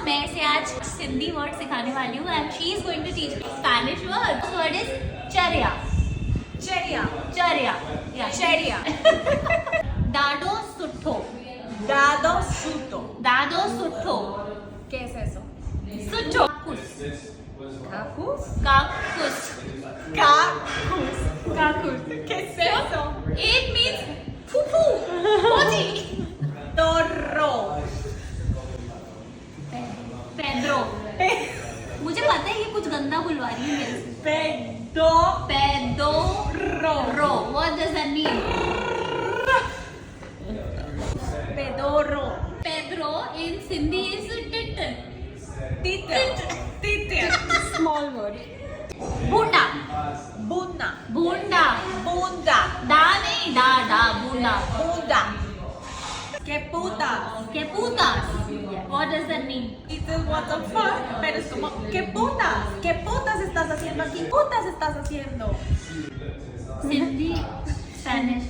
मैं इसे आज सिंधी वर्ड सिखाने वाली हूँ and she is going to teach me Spanish word. Word is चर्या. चरिया. चर्या. चरिया. दादो सुठो. Dado suto. दादो सुठो. ¿Qué es eso? सुठो. काकुस. Cacus. काकुस. Cacus. Cacus. ¿Qué es eso? It means फूफू. पोची. Torro. पेड्रो. मुझे पता है ये कुछ गंदा बुलवा रही है मेरे से. Pedo. पेडोरो. Row. What does that mean? Pedorro. Pedro in Sindhi is titan. Titter. Titter. Small word. Bunda. Bunda. Bunda. Bunda. Da नहीं da da bunda. Bunda. ¿Qué puta? Que putas. What does that mean? Dices what the fuck, pero es como ¿qué putas? ¿Qué putas estás haciendo aquí? ¿Qué putas estás haciendo? Sindhi, Spanish.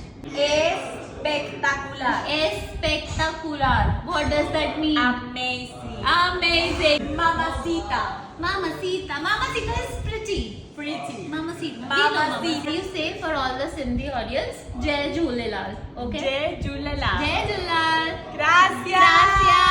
Espectacular. Espectacular. What does that mean? Amazing. Amazing. Mamacita. Mamacita. Mamacita is pretty. Pretty. Mamacita. Mamacita. You say for all the Sindhi audience, Jai Jhulelal. Okay? Jai Jhulelal. Jai Jhulelal. Gracias. Gracias.